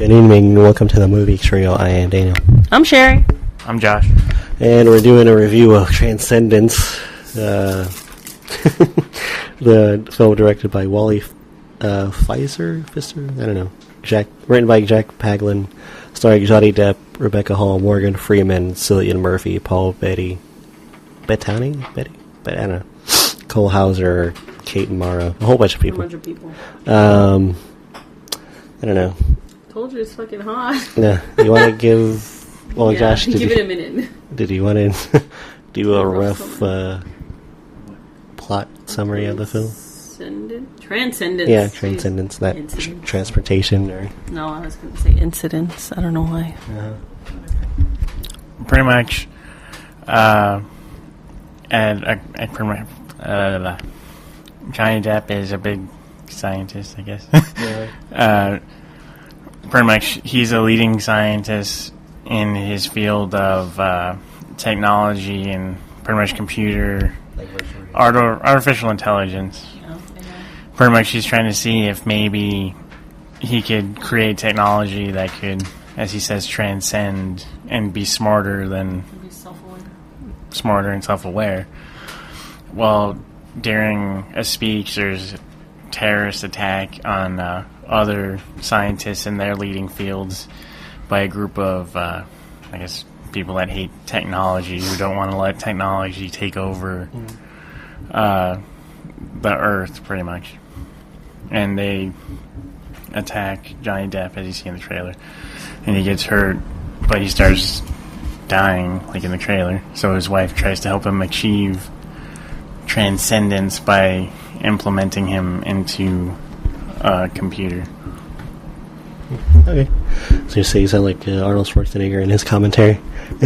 Good evening, and welcome to the movie trio. I am Daniel. I'm Sherry. I'm Josh. And we're doing a review of Transcendence, the film directed by Wally Pfister? I don't know. Written by Jack Paglin, starring Johnny Depp, Rebecca Hall, Morgan Freeman, Cillian Murphy, Paul Bettany, I don't know, Cole Hauser, Kate Mara, a whole bunch of people. I don't know. Told you it's fucking hot. Yeah, you want to give? Well, yeah, Josh, give it a minute. Did you want to do a rough plot summary of the film? Transcendence. Yeah, Transcendence. That transportation, or no, I was going to say incidents. I don't know why. Pretty much, Johnny Depp is a big scientist, I guess. Yeah. Pretty much, he's a leading scientist in his field of technology and pretty much computer, artificial intelligence. Pretty much, he's trying to see if maybe he could create technology that could, as he says, transcend and be smarter and self-aware. Well, during a speech, there's a terrorist attack on other scientists in their leading fields by a group of, people that hate technology, who don't want to let technology take over the Earth, pretty much. And they attack Johnny Depp, as you see in the trailer. And he gets hurt, but he starts dying, like in the trailer. So his wife tries to help him achieve transcendence by implementing him into a computer. Okay. So you say you sound like Arnold Schwarzenegger in his commentary.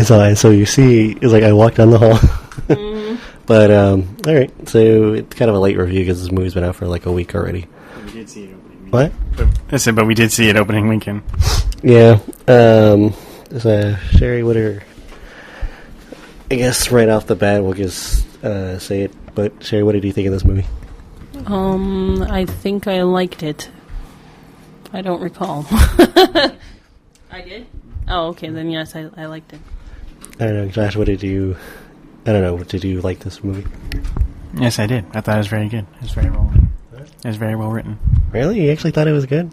So you see, it's like I walked down the hall. Mm-hmm. But, alright. So it's kind of a late review because this movie's been out for like a week already. We did see it opening weekend. What? But we did see it opening weekend. Yeah. So Sherry, what are... I guess right off the bat we'll just say it. But Sherry, what did you think of this movie? I think I liked it. I don't recall. I did? Oh, okay, then yes, I liked it. I don't know, Josh, did you like this movie? Yes, I did. I thought it was very good. It was very well written. It was very well written. Really? You actually thought it was good?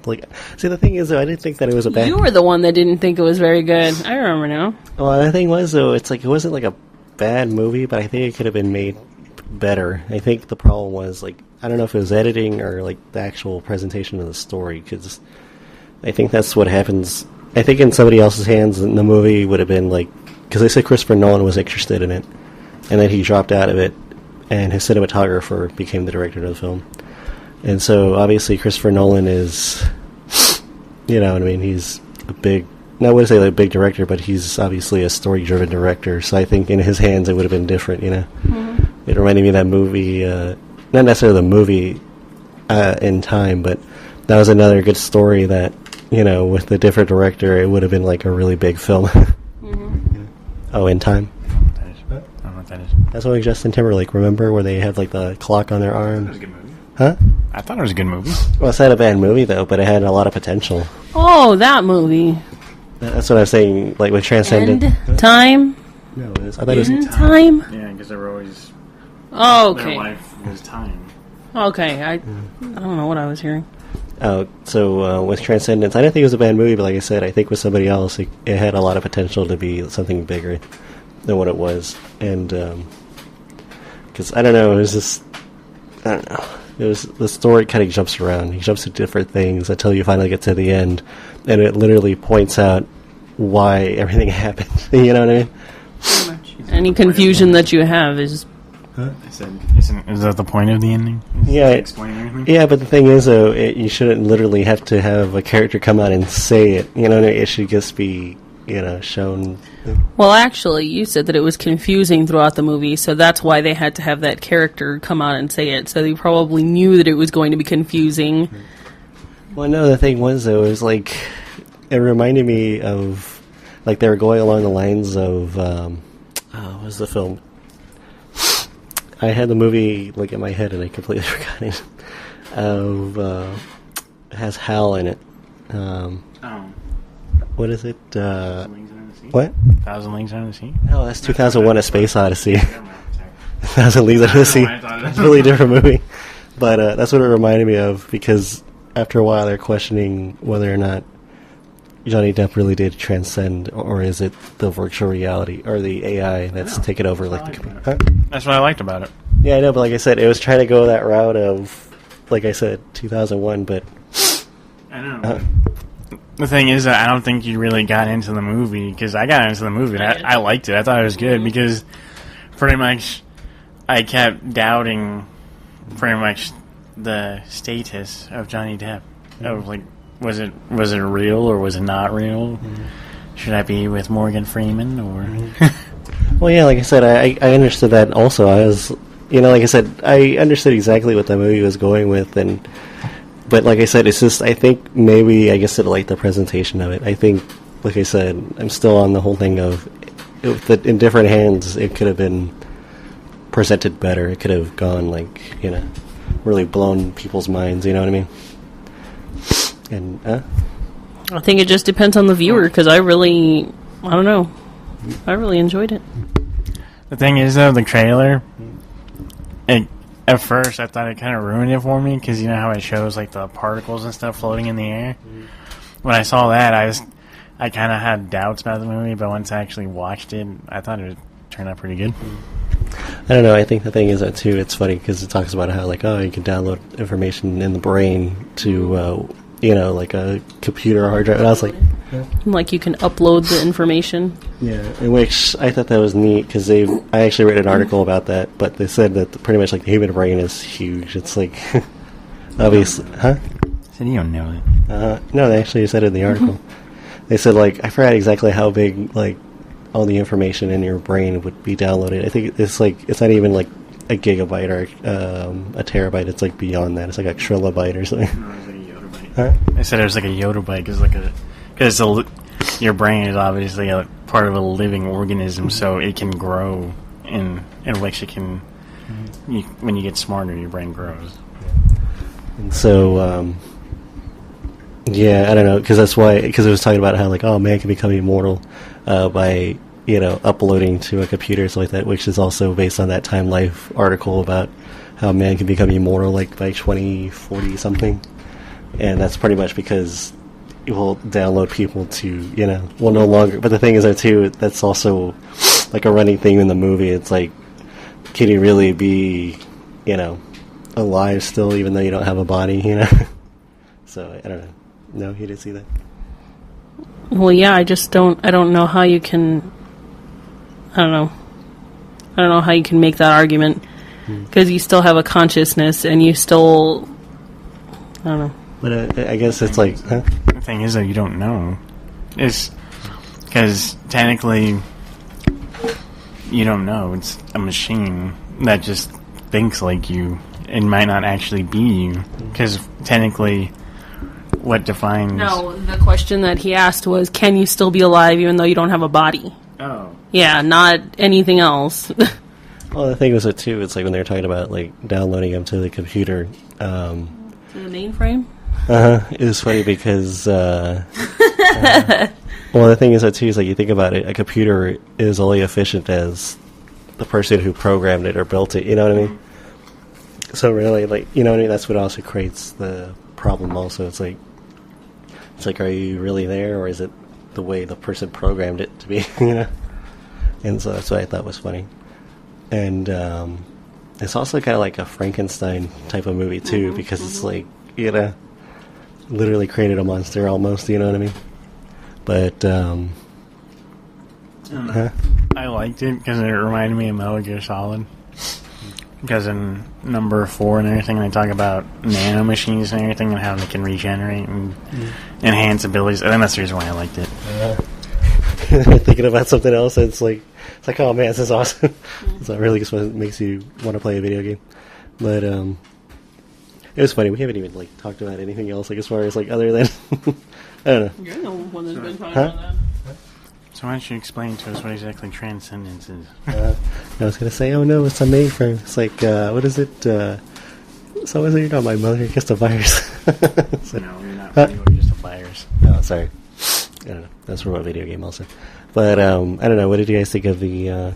See, the thing is, though, I didn't think that it was a bad... You were the one that didn't think it was very good. I remember now. Well, the thing was, though, it's like, it wasn't like a bad movie, but I think it could have been made better. I think the problem was, like, I don't know if it was editing or, like, the actual presentation of the story, because I think that's what happens. I think in somebody else's hands, the movie would have been, like, because they said Christopher Nolan was interested in it, and then he dropped out of it, and his cinematographer became the director of the film. And so, obviously, Christopher Nolan is, you know what I mean, he's a big, not want to say like a big director, but he's obviously a story-driven director, so I think in his hands it would have been different, you know. Mm-hmm. It reminded me of that movie, not necessarily the movie In Time, but that was another good story that, you know, with a different director, it would have been like a really big film. Mm-hmm. Oh, In Time? I don't know what that is. That's like Justin Timberlake, remember, where they have like the clock on their arm? That was a good movie. Huh? I thought it was a good movie. Well, it's not a bad movie, though, but it had a lot of potential. Oh, that movie. That's what I was saying, like with Transcendence. End Time? No, it is. I thought it was In Time? Yeah, because they were always... Oh, okay. Their life was time. Okay, I don't know what I was hearing. Oh, so with Transcendence, I didn't think it was a bad movie, but like I said, I think with somebody else, it had a lot of potential to be something bigger than what it was. And, because, I don't know, it was just, I don't know. It was, the story kind of jumps around. He jumps to different things until you finally get to the end, and it literally points out why everything happened. You know what I mean? Pretty much. Any confusion that you have is... Huh? I said, is that the point of the ending? Yeah. Explain everything? Yeah, but the thing is, though, you shouldn't literally have to have a character come out and say it. You know, it should just be, you know, shown. Well, actually, you said that it was confusing throughout the movie, so that's why they had to have that character come out and say it. So they probably knew that it was going to be confusing. Well, no, the thing was, though, it was like, it reminded me of, like, they were going along the lines of, what was the film? I had the movie, like, in my head, and I completely forgot it. It has Hal in it. what is it? Wings Under the Sea? What? 1,000 Leagues Under the Sea? No, that's 2001: A Space Odyssey. Never mind, sorry. 1,000 Leagues Under the Sea. I thought it was- It's a really different movie. But that's what it reminded me of, because after a while they're questioning whether or not Johnny Depp really did transcend, or is it the virtual reality or the AI that's taken over, like the computer. Huh? That's what I liked about it. Yeah, I know, but like I said, it was trying to go that route of, like I said, 2001, but... I know. The thing is that I don't think you really got into the movie, because I got into the movie and I liked it. I thought it was good because pretty much I kept doubting pretty much the status of Johnny Depp. Of like, was it real or was it not real? Should I be with Morgan Freeman or? Well, yeah, like I said, I understood that also. I was, like I said, I understood exactly what the movie was going with, but like I said, it's just, I think maybe, I guess it like the presentation of it. I think, like I said, I'm still on the whole thing of, in different hands, it could have been presented better. It could have gone, like, really blown people's minds, you know what I mean? And, I think it just depends on the viewer, because I don't know. I really enjoyed it. The thing is, though, the trailer, at first I thought it kind of ruined it for me, because you know how it shows like the particles and stuff floating in the air? When I saw that, I kind of had doubts about the movie, but once I actually watched it, I thought it would turn out pretty good. I don't know, I think the thing is that, too, it's funny, because it talks about how, like, you can download information in the brain to, like a computer hard drive, and I was like... Like you can upload the information. Yeah, in which I thought that was neat, because I actually read an article about that, but they said that pretty much like the human brain is huge. It's like, obviously, huh? Said you don't know it. No, they actually said it in the article. They said, like, I forgot exactly how big, like, all the information in your brain would be downloaded. I think it's like, it's not even like a gigabyte or a terabyte. It's like beyond that. It's like a trilobyte or something. No, it's like a yottabyte. Huh? I said it was like a yottabyte, because your brain is obviously a part of a living organism, so it can grow in which it can. When you get smarter, your brain grows. And so, yeah, I don't know, because it was talking about how, like, man can become immortal by, uploading to a computer or something like that, which is also based on that Time Life article about how man can become immortal, like, by 2040 something. And that's pretty much because it will download people to, no longer... But the thing is, too, that's also, like, a running thing in the movie. It's like, can you really be, alive still, even though you don't have a body, So, I don't know. No, you didn't see that? Well, yeah, I don't know how you can... I don't know how you can make that argument, because you still have a consciousness, and you still... I don't know. But I guess it's like... Huh? The thing is that you don't know. It's because technically you don't know. It's a machine that just thinks like you. It might not actually be you, because technically what defines... No, the question that he asked was, can you still be alive even though you don't have a body? Oh. Yeah, not anything else. Well, the thing was that, too, it's like when they were talking about, like, downloading them to the computer... To the mainframe? It was funny because... well, the thing is that, too, is like, you think about it, a computer is only efficient as the person who programmed it or built it, you know what I mean? So really, like, you know what I mean? That's what also creates the problem also. It's like, are you really there, or is it the way the person programmed it to be, And so that's what I thought was funny. And it's also kind of like a Frankenstein type of movie, too, because it's like, literally created a monster almost, you know what I mean? But, I liked it because it reminded me of Metal Gear Solid. Because in number 4 and everything, they talk about nanomachines and everything and how they can regenerate and enhance abilities. I think that's the reason why I liked it. Thinking about something else, it's like, oh man, this is awesome. So it really just makes you want to play a video game. But it was funny. We haven't even like talked about anything else, like as far as like other than I don't know. You're the one that's been talking about that. So why don't you explain to us what exactly Transcendence is? I was gonna say, oh no, it's a mainframe. It's like, what is it? So is it? You're not my mother. You're just a virus. No, you're not. You're just a virus. Oh, sorry. I don't know. That's from a video game also. But I don't know. What did you guys think of the?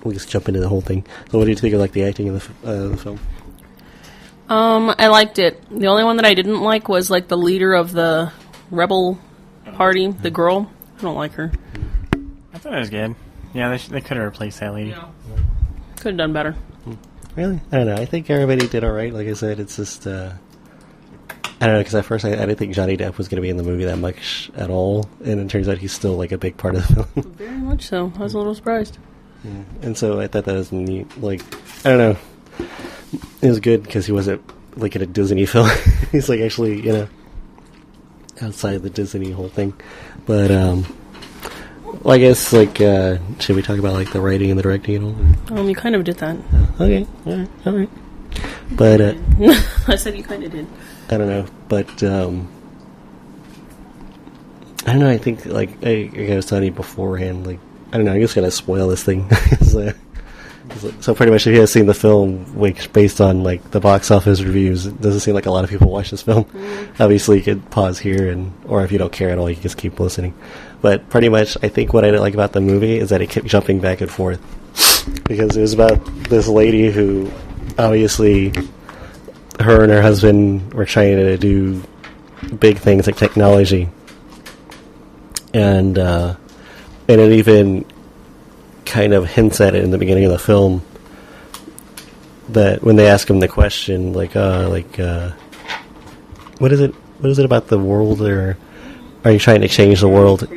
We'll just jump into the whole thing. So, what did you think of like the acting in the film? I liked it. The only one that I didn't like was like the leader of the rebel party, the girl. I don't like her. I thought it was good. Yeah, they could have replaced that lady. Yeah. Could have done better. Really? I don't know. I think everybody did all right. Like I said, it's just I don't know, because at first I didn't think Johnny Depp was going to be in the movie that much at all, and it turns out he's still like a big part of the film. Very much so. I was a little surprised. Yeah. And so I thought that was neat. Like, I don't know. It was good because he wasn't like in a Disney film. He's like actually, outside the Disney whole thing. But, well, I guess, like, should we talk about, like, the writing and the directing and all? You kind of did that. Okay. All right. But, I said you kind of did. I don't know. But, I don't know. I think, like I was telling you beforehand, like, I don't know. I'm just going to spoil this thing. So pretty much if you have seen the film, which based on, like, the box office reviews, it doesn't seem like a lot of people watch this film. Obviously, you could pause here, or if you don't care at all, you can just keep listening. But pretty much, I think what I didn't like about the movie is that it kept jumping back and forth. Because it was about this lady who, obviously, her and her husband were trying to do big things like technology. And it even kind of hints at it in the beginning of the film, that when they ask him the question, what is it about the world, or are you trying to change the world?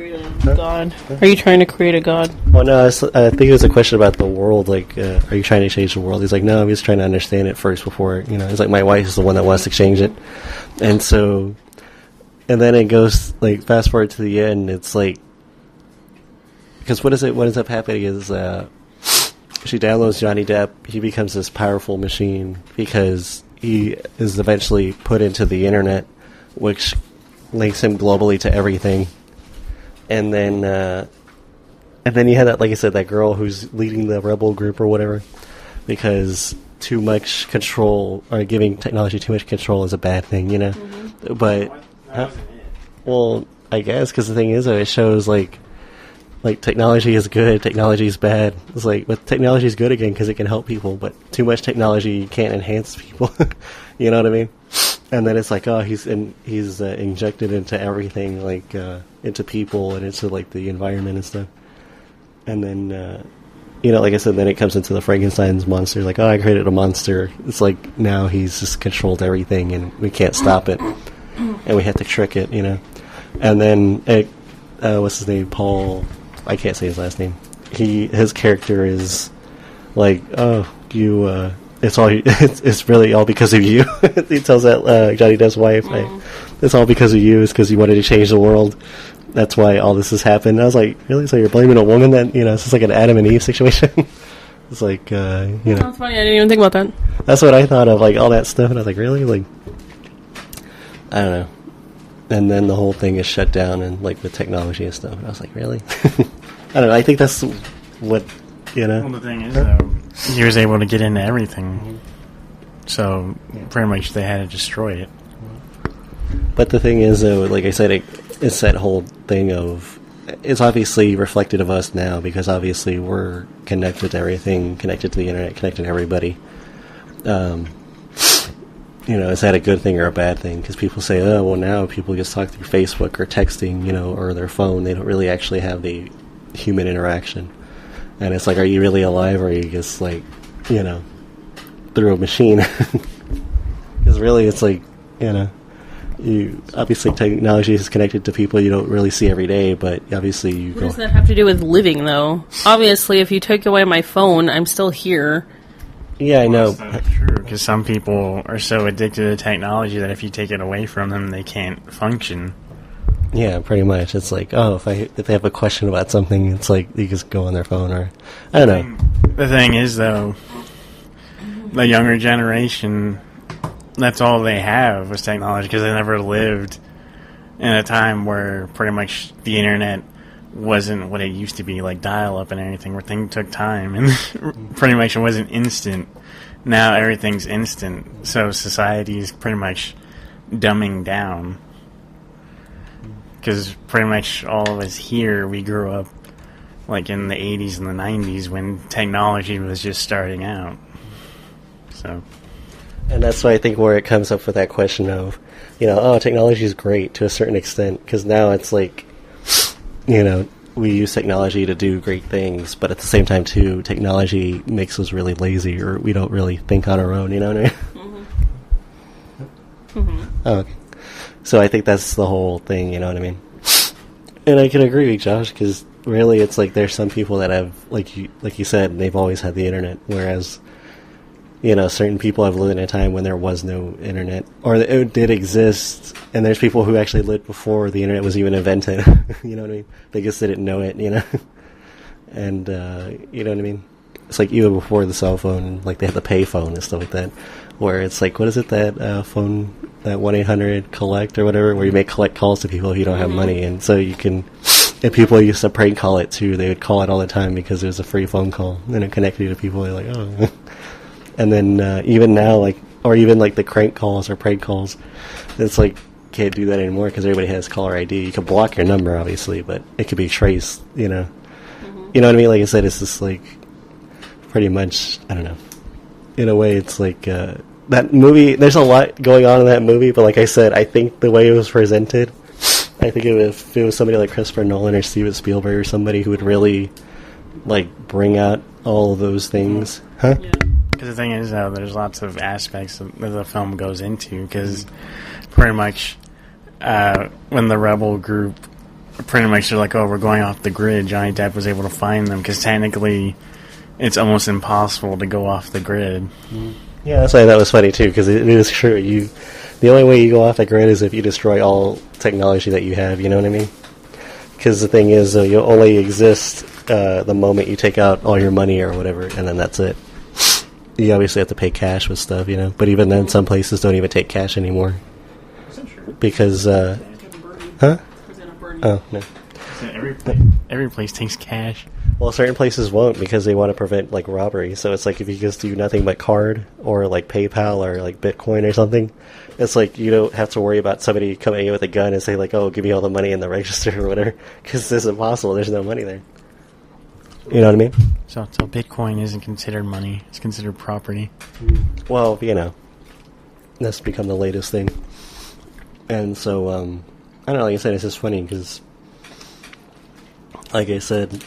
God. Are you trying to create a god? Well, no, I think it was a question about the world, like, are you trying to change the world? He's like, no, I'm just trying to understand it first before, he's like, my wife is the one that wants to change it. And so, and then it goes, like, fast forward to the end, it's like, because what ends up happening is she downloads Johnny Depp. He becomes this powerful machine because he is eventually put into the internet, which links him globally to everything. And then you had that, like I said, that girl who's leading the rebel group or whatever, because too much control, or giving technology too much control, is a bad thing, Mm-hmm. But well, I guess because the thing is, it shows like technology is good, technology is bad. It's like, but technology is good again because it can help people, but too much technology can't enhance people. You know what I mean? And then it's like, oh, he's injected into everything, like into people and into like the environment and stuff. And then like I said, then it comes into the Frankenstein's monster. Like, oh, I created a monster. It's like now he's just controlled everything, and we can't stop it, and we have to trick it, And then what's his name? Paul. I can't say his last name. His character is like, oh, you. It's really all because of you. He tells that Johnny Depp's wife, it's all because of you. It's because you wanted to change the world. That's why all this has happened. And I was like, really? So you're blaming a woman? That it's just like an Adam and Eve situation. It's like, That's funny. I didn't even think about that. That's what I thought of, like all that stuff, and I was like, really? Like, I don't know. And then the whole thing is shut down, and like with technology and stuff. And I was like, really? I don't know. I think that's what, Well, the thing is, though, he was able to get into everything. So pretty much they had to destroy it. But the thing is, though, like I said, it's that whole thing of, it's obviously reflected of us now, because obviously we're connected to everything, connected to the internet, connected to everybody. Is that a good thing or a bad thing? Because people say, oh, well, now people just talk through Facebook or texting, or their phone. They don't really actually have the human interaction. And it's like, are you really alive, or are you just like, through a machine? Because really, it's like, you obviously technology is connected to people you don't really see every day, but obviously you What does that have to do with living, though? Obviously, if you take away my phone, I'm still here. Yeah, I know. That's not true, because some people are so addicted to technology that if you take it away from them, they can't function. Yeah, pretty much. It's like, oh, if they have a question about something, it's like you just go on their phone, or I don't know. The thing is, though, the younger generation, that's all they have was technology, because they never lived in a time where pretty much the internet wasn't what it used to be, like dial-up and everything, where things took time, and pretty much it wasn't instant. Now everything's instant, so society is pretty much dumbing down. because pretty much all of us here, we grew up like in the 80s and the 90s when technology was just starting out. So, and that's why I think where it comes up with that question of, technology is great to a certain extent, because now it's like, we use technology to do great things, but at the same time, too, technology makes us really lazy, or we don't really think on our own, you know what I mean? Mm-hmm. Mm-hmm. Oh, okay. So I think that's the whole thing, you know what I mean? And I can agree with Josh, because really it's like there's some people that have, like you said, they've always had the internet, whereas, certain people have lived in a time when there was no internet, or it did exist, and there's people who actually lived before the internet was even invented, you know what I mean? They just didn't know it, And, you know what I mean? It's like even before the cell phone, like they had the pay phone and stuff like that, where it's like, what is it, that phone, that 1-800-COLLECT or whatever, where you make collect calls to people who don't have money, and so you can, and people used to prank call it too. They would call it all the time because it was a free phone call, and it connected you to people. They're like, oh. And then even now, or even the crank calls or prank calls, it's like, can't do that anymore because everybody has caller ID. You can block your number, obviously, but it could be traced, Mm-hmm. You know what I mean? Like I said, it's just like, pretty much, I don't know. In a way, it's like, that movie, there's a lot going on in that movie, but like I said, I think the way it was presented, I think if it was somebody like Christopher Nolan or Steven Spielberg or somebody who would really, bring out all of those things. Huh? Yeah. Because the thing is, there's lots of aspects that the film goes into, because pretty much when the rebel group, pretty much they're like, oh, we're going off the grid, Johnny Depp was able to find them, because technically it's almost impossible to go off the grid. Yeah, that's why that was funny, too, because it is true. The only way you go off the grid is if you destroy all technology that you have, you know what I mean? Because the thing is, you'll only exist the moment you take out all your money or whatever, and then that's it. You obviously have to pay cash with stuff, but even then, some places don't even take cash anymore. Because, huh? Oh, no. Every place takes cash. Well, certain places won't because they want to prevent, robbery. So it's like if you just do nothing but card or, PayPal or, Bitcoin or something, it's like you don't have to worry about somebody coming in with a gun and say, oh, give me all the money in the register or whatever, because it's impossible. There's no money there. You know what I mean? So Bitcoin isn't considered money. It's considered property. Well, that's become the latest thing. And so, I don't know, like I said, it's just funny because, like I said,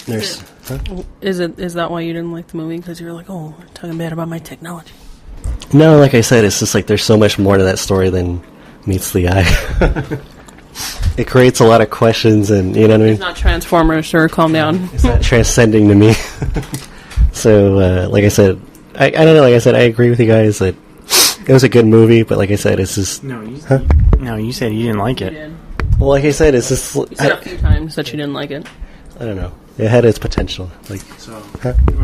there's... Huh? Is that why you didn't like the movie? Because you were like, oh, we're talking bad about my technology. No, like I said, it's just there's so much more to that story than meets the eye. It creates a lot of questions, and you know what I mean? It's not Transformers, sir. Calm down. It's not transcending to me. So, like I said, I don't know, like I said, I agree with you guys that it was a good movie, but like I said, it's just... No, you said you didn't like it. You did. Well, like I said, it's just... You said a few times that you didn't like it. I don't know. It had its potential. So,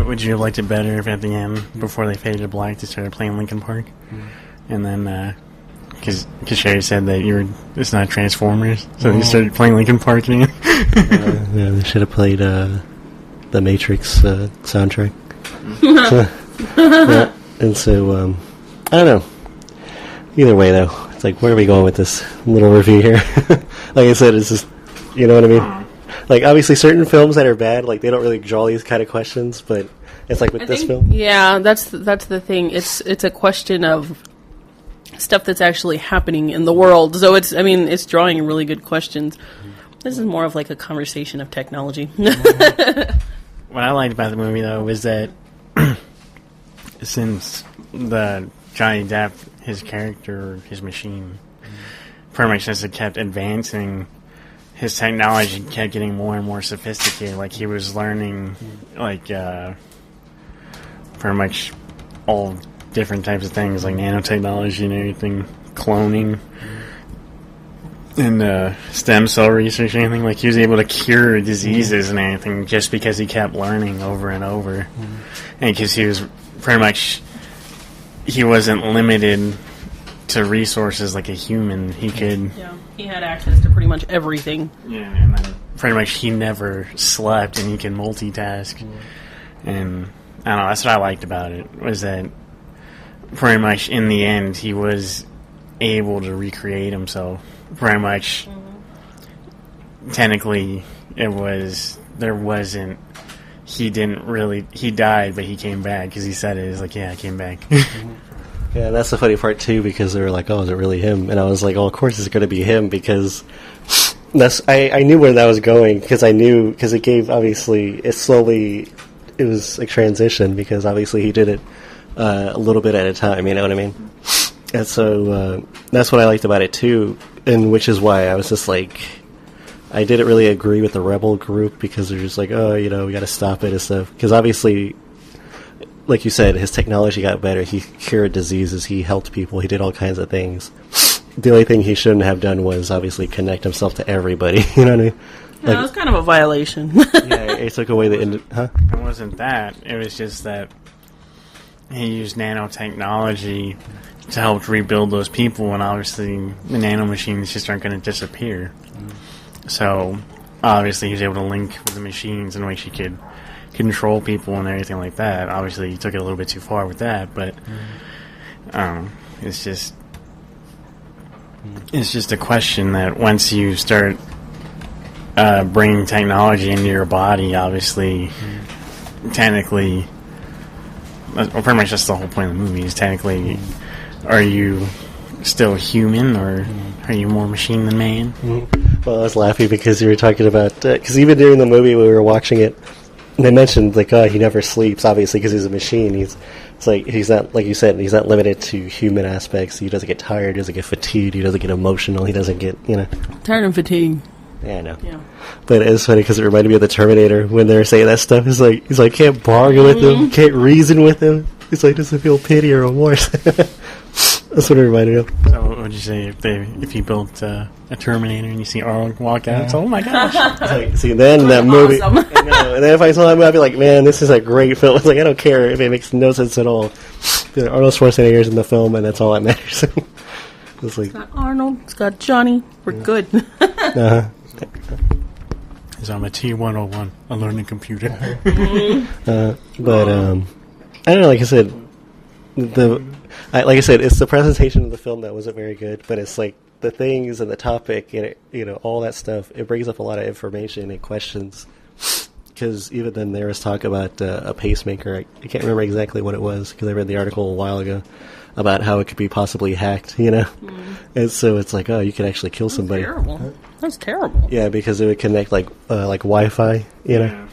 would you have liked it better if at the end, before they faded to black, they started playing Linkin Park? And then, because Sherry said that it's not Transformers, so they started playing Linkin Park again. Yeah, they should have played the Matrix soundtrack. Yeah. And so, I don't know. Either way, though, it's like, where are we going with this little review here? Like I said, it's just, you know what I mean? Obviously, certain films that are bad, they don't really draw these kind of questions, but it's like with this film. Yeah, that's the thing. It's a question of stuff that's actually happening in the world. So it's drawing really good questions. This is more of a conversation of technology. What I liked about the movie, though, was that since the Johnny Depp, his character, his machine, pretty much as it kept advancing, his technology kept getting more and more sophisticated. He was learning, pretty much all different types of things, like nanotechnology and everything, cloning, and stem cell research and anything. He was able to cure diseases and anything just because he kept learning over and over. And because he was pretty much, he wasn't limited to resources like a human. He could... Yeah, he had access to pretty much everything. Yeah, and then pretty much he never slept, and he can multitask. And I don't know, that's what I liked about it, was that pretty much in the end he was able to recreate himself. Pretty much technically there wasn't. He died, but he came back because he said it. He's like, yeah, I came back. Yeah, that's the funny part too, because they were like, "Oh, is it really him?" And I was like, "Oh, of course it's going to be him," because I knew where that was going, because it gave, obviously, it was a transition, because obviously he did it a little bit at a time, you know what I mean? And so that's what I liked about it too, and which is why I was just like, I didn't really agree with the rebel group, because they're just like, oh, we got to stop it and stuff, because obviously, like you said, his technology got better. He cured diseases. He helped people. He did all kinds of things. The only thing he shouldn't have done was obviously connect himself to everybody. You know what I mean? Yeah, that was kind of a violation. Yeah, it took away the... Huh? It wasn't that. It was just that he used nanotechnology to help rebuild those people, and obviously the nanomachines just aren't going to disappear. So, obviously, he was able to link with the machines in which he could control people and everything like that. Obviously, he took it a little bit too far with that, but it's just a question that once you start bringing technology into your body, obviously, technically, well, pretty much that's the whole point of the movie, is technically, are you still human, or are you more machine than man? Well, I was laughing because you were talking about... Because even during the movie when we were watching it, they mentioned, like, he never sleeps, obviously, because he's a machine. He's not, like you said, he's not limited to human aspects. He doesn't get tired, he doesn't get fatigued, he doesn't get emotional, he doesn't get, Tired and fatigued. Yeah, I know. Yeah. But it's funny because it reminded me of the Terminator when they were saying that stuff. He's like, can't bargain with him, can't reason with him. He's like, doesn't feel pity or remorse. That's what it reminded me of. So what would you say if you built a Terminator and you see Arnold walk out? It's, oh my gosh. See, then that movie... Awesome. And then if I saw that movie, I'd be like, man, this is a great film. It's like, I don't care if it makes no sense at all. Arnold Schwarzenegger's in the film, and that's all that matters. It's like... It's got Arnold, it's got Johnny, we're good. Uh-huh. Because I'm a T101, a learning computer. But, I don't know, like I said, it's the presentation of the film that wasn't very good, but it's like the things and the topic and all that stuff. It brings up a lot of information and questions. Because even then, there was talk about a pacemaker. I can't remember exactly what it was because I read the article a while ago about how it could be possibly hacked. And so it's like, oh, you could actually kill somebody. Terrible. That's terrible. Yeah, because it would connect like Wi-Fi. Yeah.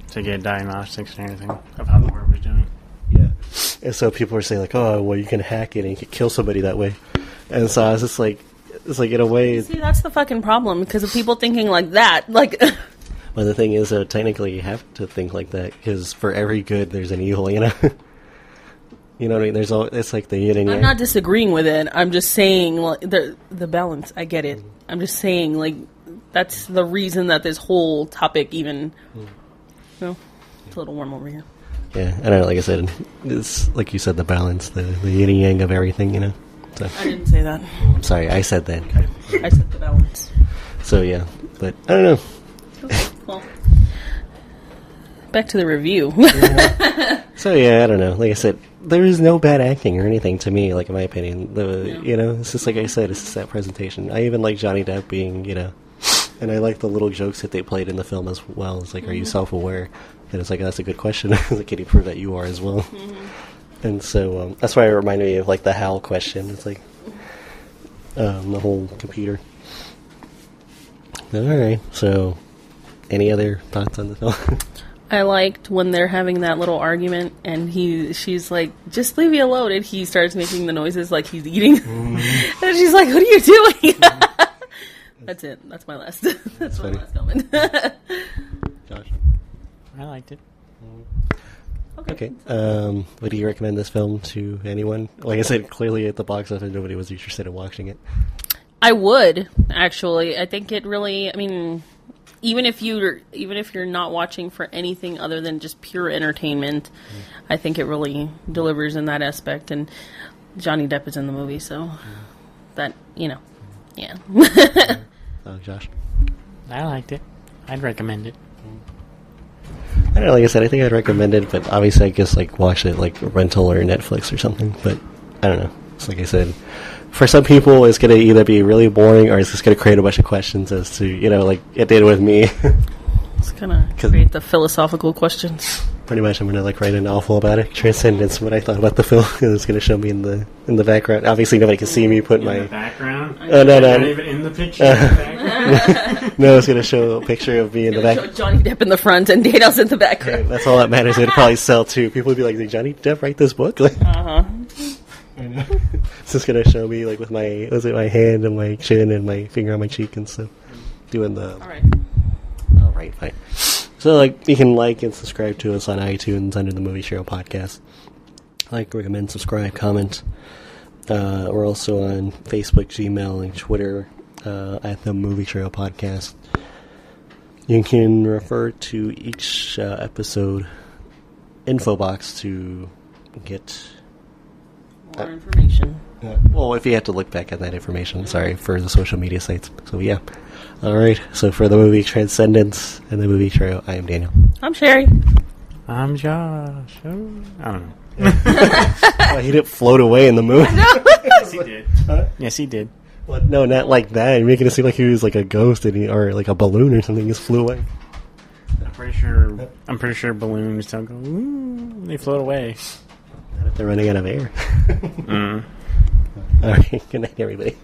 To get diagnostics and everything of how the world was doing. Yeah. And so people were saying like, oh, well, you can hack it and you can kill somebody that way. And so I was just like, it's like in a way. See, that's the fucking problem because of people thinking like that. Like. Well, the thing is, technically, you have to think like that because for every good, there's an evil. You know what I mean? It's like the yin and yang. I'm not disagreeing with it. I'm just saying like, the balance. I get it. I'm just saying like that's the reason that this whole topic even. It's a little warm over here. Yeah, I don't know. Like I said, it's like you said, the balance, the yin and yang of everything. So. I didn't say that. I'm sorry, I said that. I said the balance. So yeah, but I don't know. Well, back to the review. So yeah, I don't know. Like I said, there is no bad acting or anything to me. Like in my opinion, it's just like I said, it's just that presentation. I even like Johnny Depp being, and I like the little jokes that they played in the film as well. It's like, are you self-aware? And it's like, that's a good question. Like, can you prove that you are as well? And so that's why it reminded me of like the HAL question. It's like the whole computer. All right, so. Any other thoughts on the film? I liked when they're having that little argument, and she's like, "Just leave me alone," and he starts making the noises like he's eating, and she's like, "What are you doing?" That's it. That's my last. That's my last comment. Josh, I liked it. Okay. Would you recommend this film to anyone? Like I said, clearly at the box office, nobody was interested in watching it. I would actually. I think it really. I mean. Even if you're not watching for anything other than just pure entertainment, I think it really delivers in that aspect. And Johnny Depp is in the movie, so that yeah. Josh, I liked it. I'd recommend it. I don't know. Like I said, I think I'd recommend it, but obviously, I guess like watch it like rental or Netflix or something. But I don't know. It's like I said, for some people, it's going to either be really boring or it's just going to create a bunch of questions as to, like it did with me. It's going to create the philosophical questions. Pretty much, I'm going to write a novel about it. Transcendence, what I thought about the film. It's going to show me in the background. Obviously, nobody can see me put in my... the background? No. Not even in the picture in the background? No, it's going to show a picture of me in the back. Show Johnny Depp in the front and Daniel's in the background. Yeah, that's all that matters. It'll probably sell too. People would be like, did Johnny Depp write this book? Uh-huh. It's just going to show me with my hand and my chin and my finger on my cheek and stuff. Doing the... All right, fine. So, you can and subscribe to us on iTunes under the Movie Trail Podcast. Recommend, subscribe, comment. We're also on Facebook, Gmail, and Twitter at the Movie Trail Podcast. You can refer to each episode info box to get more information. Well, if you have to look back at that information, sorry, for the social media sites. So, yeah. Alright, so for the movie Transcendence and the Movie Trail, I am Daniel. I'm Sherry. I'm Josh. Oh, I don't know. Well, he didn't float away in the moon. Yes, he did. Huh? Yes, he did. Well, no, not like that. You're making it seem like he was like a ghost or like a balloon or something. He just flew away. I'm pretty sure balloons don't go, ooh, they float away. Not if they're running out of air. Mm. Alright, good night, everybody.